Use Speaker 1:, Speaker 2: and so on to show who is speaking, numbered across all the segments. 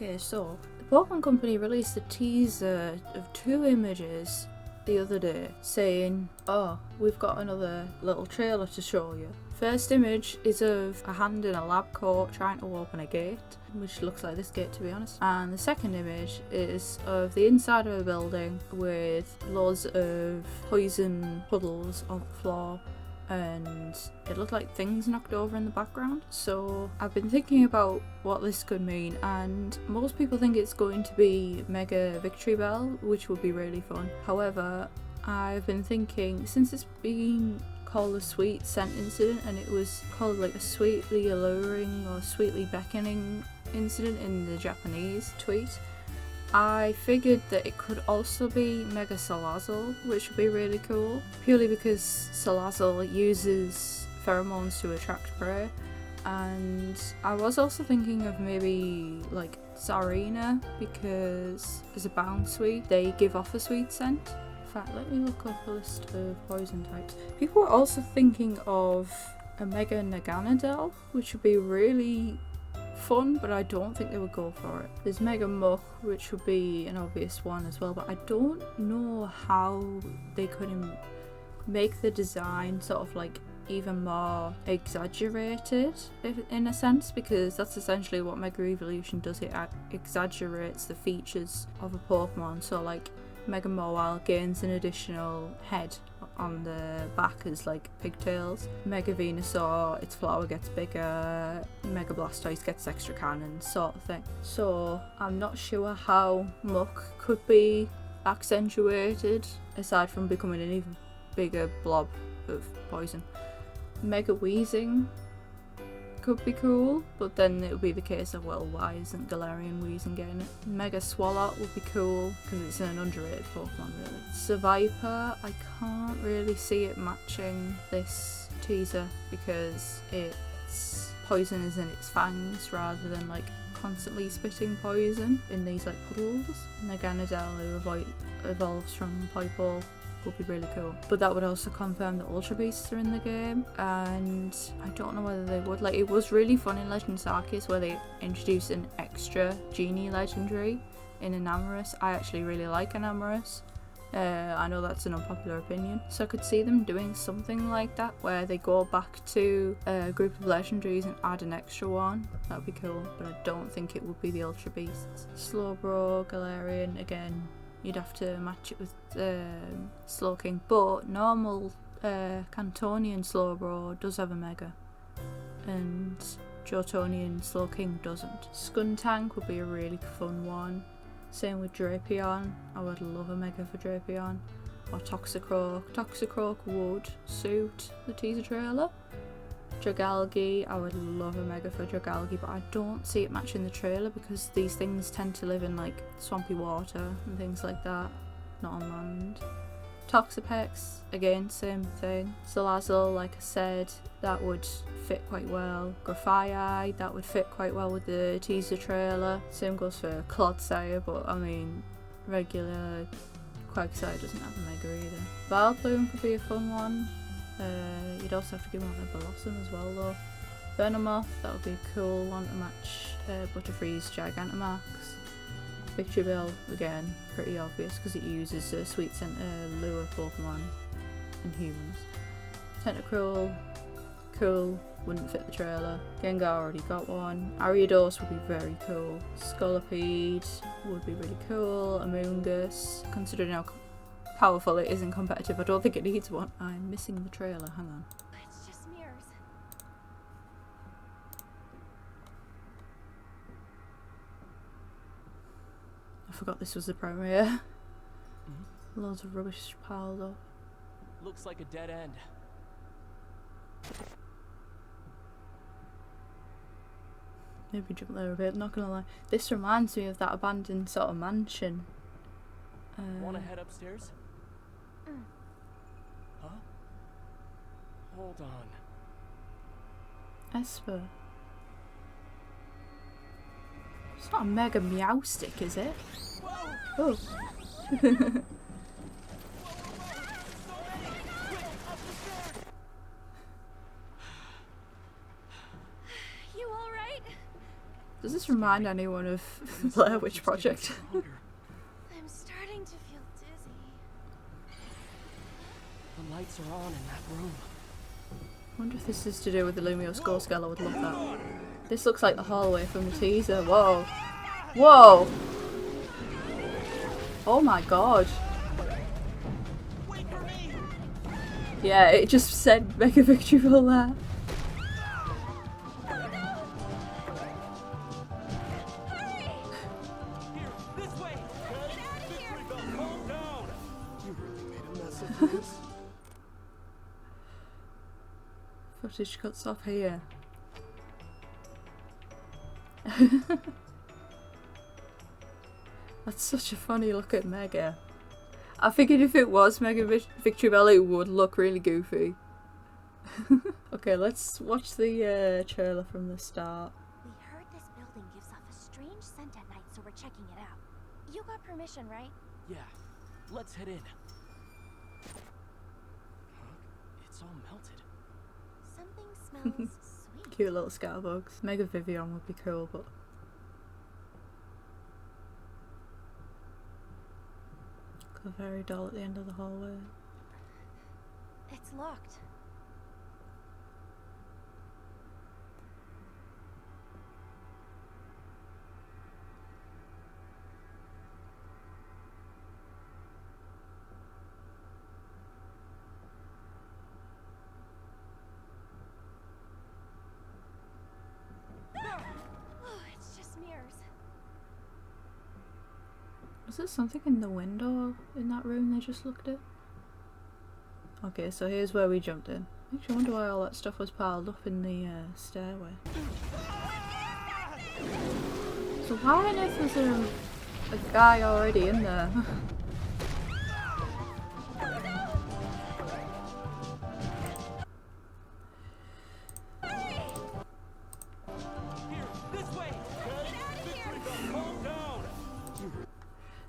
Speaker 1: Okay, so the Pokemon Company released a teaser of 2 images the other day saying, oh, we've got another little trailer to show you. First image is of a hand in a lab coat trying to open a gate, which looks like this gate to be honest. And the second image is of the inside of a building with loads of poison puddles on the floor, and it looked like things knocked over in the background. So I've been thinking about what this could mean, and most people think it's going to be Mega Victory Bell, which would be really fun. However, I've been thinking, since it's been called a sweet scent incident and it was called like a sweetly alluring or sweetly beckoning incident in the Japanese tweet, I figured that it could also be Mega Salazzle, which would be really cool, purely because Salazzle uses pheromones to attract prey. And I was also thinking of maybe like Tsarina, because as a Bounsweet they give off a sweet scent. In fact, let me look up a list of poison types. People were also thinking of a Mega Naganadel, which would be really fun, but I don't think they would go for it. There's Mega Muck, which would be an obvious one as well, but I don't know how they could make the design sort of like even more exaggerated in a sense, because that's essentially what Mega Evolution does. It exaggerates the features of a Pokemon. So like Mega Mawile gains an additional head on the back as like pigtails. Mega Venusaur, its flower gets bigger. Mega Blastoise gets extra cannons, sort of thing. So I'm not sure how Muck could be accentuated aside from becoming an even bigger blob of poison. Mega Weezing could be cool, but then it would be the case of, well, why isn't Galarian Weezing getting it? Mega Swalot would be cool because it's an underrated Pokemon, really. Seviper, I can't really see it matching this teaser because its poison is in its fangs rather than like constantly spitting poison in these like puddles. Naganadel, who evolves from Pipe-Ball, would be really cool, but that would also confirm that Ultra Beasts are in the game, and I don't know whether they would. Like, it was really fun in Legends Arceus where they introduced an extra Genie legendary in Enamorus. I actually really like Enamorus. I know that's an unpopular opinion, so I could see them doing something like that where they go back to a group of legendaries and add an extra one. That would be cool, but I don't think it would be the Ultra Beasts. Slowbro, Galarian, again, you'd have to match it with Slowking, but normal Cantonian Slowbro does have a Mega, and Jotonian Slowking doesn't. Skuntank would be a really fun one. Same with Drapion. I would love a Mega for Drapion. Or Toxicroak. Toxicroak would suit the teaser trailer. Dragalge, I would love a Mega for Dragalge, but I don't see it matching the trailer because these things tend to live in like swampy water and things like that, not on land. Toxapex, again, same thing. Salazzle, like I said, that would fit quite well. Grafaiai, that would fit quite well with the teaser trailer. Same goes for Clodsire, but I mean, regular Quagsire doesn't have a Mega either. Vileplume could be a fun one. You'd also have to give one a Blossom as well though. Venomoth, that would be a cool one to match Butterfree's Gigantamax. Victory Bell, again, pretty obvious because it uses a sweet scent to lure Pokemon and humans. Tentacruel, cool, wouldn't fit the trailer. Gengar already got one. Ariados would be very cool. Scolipede would be really cool. Amoonguss, considering how powerful it is in competitive, I don't think it needs one. I'm missing the trailer, hang on.
Speaker 2: It's just mirrors.
Speaker 1: I forgot this was the premiere. Loads of rubbish piled up.
Speaker 3: Looks like a dead end.
Speaker 1: Maybe jump there a bit, not gonna lie. This reminds me of that abandoned sort of mansion.
Speaker 3: Wanna head upstairs? Huh? Hold on.
Speaker 1: Esper. It's not a Mega Meowstic, is it? Oh.
Speaker 2: You alright?
Speaker 1: Does this remind anyone of Blair Witch Project.
Speaker 2: I'm starting to feel dizzy.
Speaker 3: The lights are on in that room.
Speaker 1: I wonder if this is to do with the Lumio skull scale. I would love that. This looks like the hallway from the teaser. Whoa. Whoa! Oh my god. Yeah, it just said Mega Victoryville there. Footage cuts off here. That's such a funny look at Mega. I figured if it was Mega Victoryville, it would look really goofy. Okay, let's watch the trailer from the start.
Speaker 2: We heard this building gives off a strange scent at night, so we're checking it out. You got permission, right?
Speaker 3: Yeah, let's head in. Huh? It's all melted.
Speaker 2: Something smells sweet.
Speaker 1: Cute little scatterbugs. Mega Vivian would be cool, but... Look very dull at the end of the hallway.
Speaker 2: It's locked. Oh, it's just mirrors.
Speaker 1: Was there something in the window in that room they just looked at? Okay, so here's where we jumped in. Actually, I wonder why all that stuff was piled up in the stairway. So why on earth was there a guy already in there?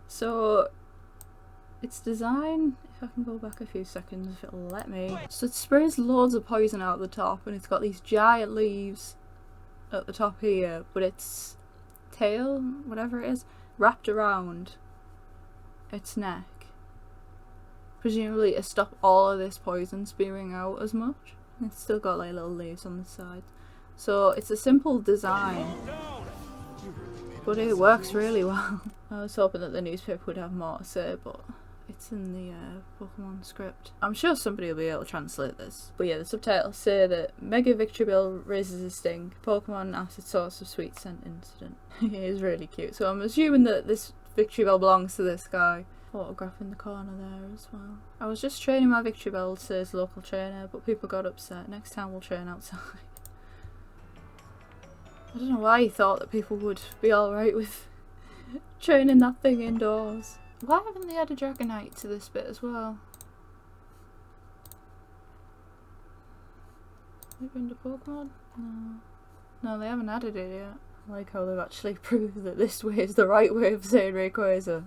Speaker 1: So, its design, if I can go back a few seconds if it'll let me. So it sprays loads of poison out the top and it's got these giant leaves at the top here, but its tail, whatever it is, wrapped around its neck. Presumably to stop all of this poison spewing out as much. And it's still got like little leaves on the side. So it's a simple design, but it works really well. I was hoping that the newspaper would have more to say, but it's in the Pokemon script. I'm sure somebody will be able to translate this. But yeah, the subtitles say that Mega Victoryville raises his sting. Pokemon acid source of sweet scent incident. It is really cute. So I'm assuming that this Victoryville belongs to this guy. Photograph in the corner there as well. I was just training my Victoryville to his local trainer, but people got upset. Next time we'll train outside. I don't know why he thought that people would be alright with training that thing indoors. Why haven't they added Dragonite to this bit as well? Have they been to Pokemon? No. No, they haven't added it yet. I like how they've actually proved that this way is the right way of saying Rayquaza.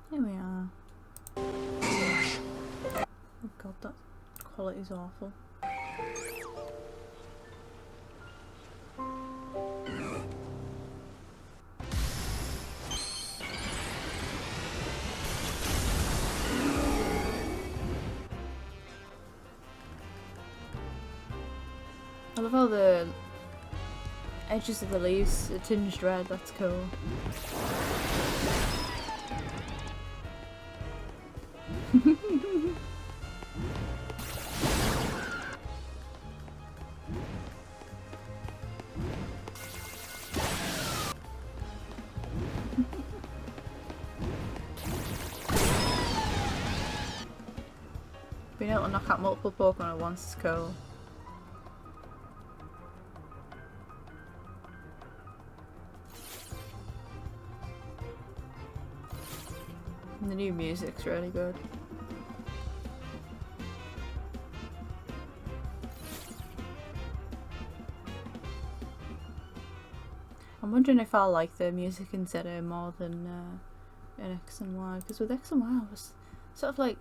Speaker 1: Here we are. Oh god, that quality's awful. I love how the edges of the leaves are tinged red, that's cool. Being able to knock out multiple Pokemon at once is cool. And the new music's really good. I'm wondering if I like the music in ZA more than in X and Y, because with X and Y I was sort of like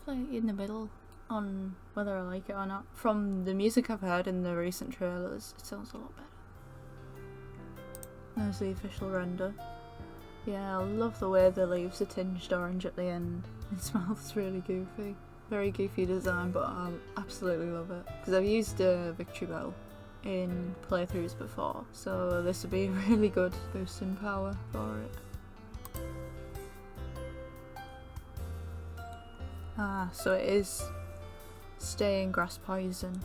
Speaker 1: in the middle. on whether I like it or not. From the music I've heard in the recent trailers, it sounds a lot better. There's the official render. Yeah, I love the way the leaves are tinged orange at the end. Its mouth's really goofy. Very goofy design, but I absolutely love it. Because I've used a Victory Bell in playthroughs before, so this would be a really good boost in power for it. Ah, so it is staying grass poison.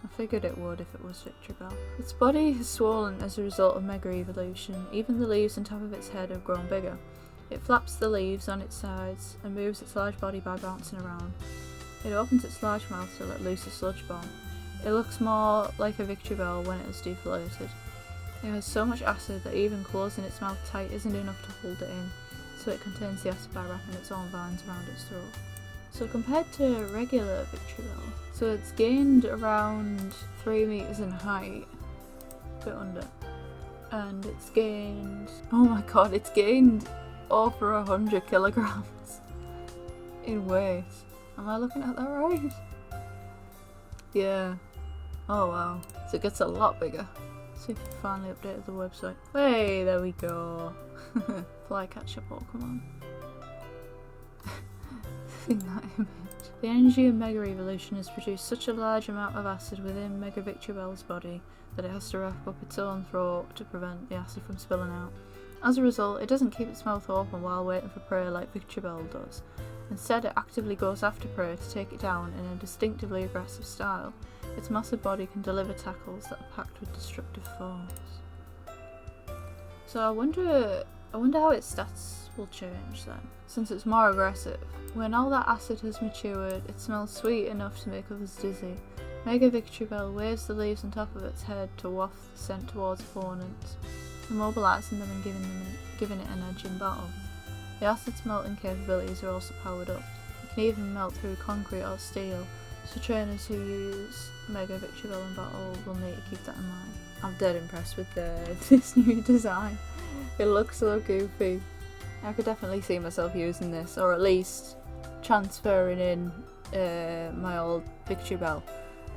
Speaker 1: I figured it would if it was Victory Bell. Its body has swollen as a result of Mega Evolution. Even the leaves on top of its head have grown bigger. It flaps the leaves on its sides and moves its large body by bouncing around. It opens its large mouth to let loose a sludge bomb. It looks more like a Victory Bell when it is deflated. It has so much acid that even closing its mouth tight isn't enough to hold it in, so it contains the acid by wrapping its own vines around its throat. So compared to regular Victory Bell, so it's gained around 3 meters in height, a bit under, and it's gained, oh my god, it's gained over 100 kilograms in weight. Am I looking at that right? Yeah. Oh wow. So it gets a lot bigger. See if I finally updated the website. Hey, there we go. Flycatcher Pokemon. In that image. The energy of Mega Evolution has produced such a large amount of acid within Mega Victory Bell's body that it has to wrap up its own throat to prevent the acid from spilling out. As a result, it doesn't keep its mouth open while waiting for prey like Victory Bell does. Instead, it actively goes after prey to take it down in a distinctively aggressive style. Its massive body can deliver tackles that are packed with destructive force. So I wonder how its stats will change then, since it's more aggressive. When all that acid has matured, it smells sweet enough to make others dizzy. Mega Victory Bell waves the leaves on top of its head to waft the scent towards opponents, immobilising them and giving it an edge in battle. The acid's melting capabilities are also powered up. It can even melt through concrete or steel, so trainers who use Mega Victory Bell in battle will need to keep that in mind. I'm dead impressed with this new design. It looks so goofy. I could definitely see myself using this, or at least transferring in my old Victory Bell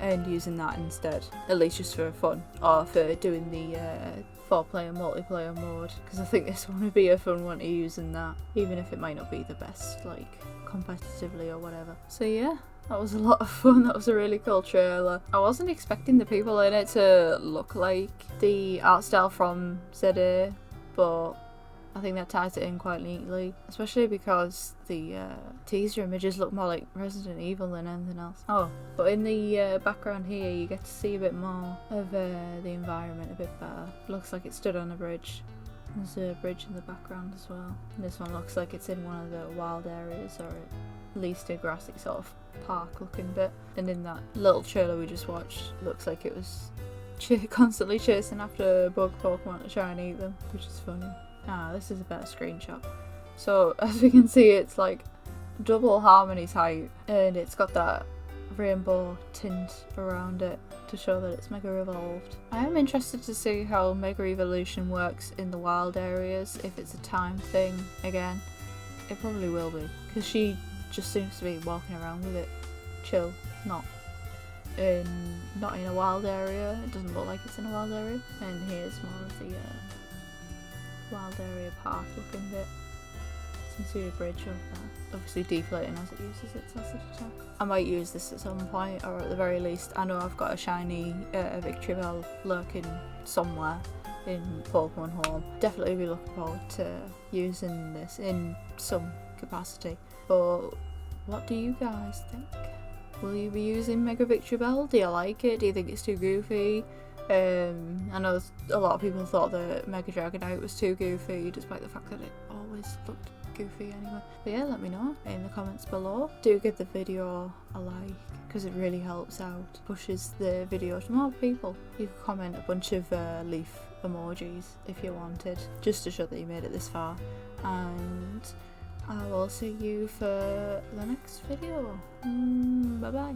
Speaker 1: and using that instead, at least just for fun, or for doing the 4-player multiplayer mode, because I think this one would be a fun one to use in that, even if it might not be the best, like, competitively or whatever. So yeah, that was a lot of fun. That was a really cool trailer. I wasn't expecting the people in it to look like the art style from ZA, but I think that ties it in quite neatly, especially because the teaser images look more like Resident Evil than anything else. Oh, but in the background here you get to see a bit more of the environment a bit better. Looks like it stood on a bridge. There's a bridge in the background as well. And this one looks like it's in one of the wild areas, or at least a grassy sort of park looking bit. And in that little trailer we just watched, looks like it was constantly chasing after bug Pokemon to try and eat them, which is funny. Ah, this is a better screenshot. So as we can see, it's like double Harmony's height, and it's got that rainbow tint around it to show that it's Mega Evolved. I am interested to see how Mega Evolution works in the wild areas, if it's a time thing again. It probably will be, because she just seems to be walking around with it chill, not in a wild area. It doesn't look like it's in a wild area. And here's more of the wild area park looking bit. Some sort of bridge over there. Obviously deflating as it uses its acid attack. I might use this at some point, or at the very least I know I've got a shiny Victory Bell lurking somewhere in Pokemon Home. Definitely be looking forward to using this in some capacity. But what do you guys think? Will you be using Mega Victory Bell? Do you like it? Do you think it's too goofy? I know a lot of people thought that Mega Dragonite was too goofy, despite the fact that it always looked goofy anyway. But yeah, let me know in the comments below. Do give the video a like, because it really helps out, pushes the video to more people. You can comment a bunch of leaf emojis if you wanted, just to show that you made it this far. And I will see you for the next video. Bye bye.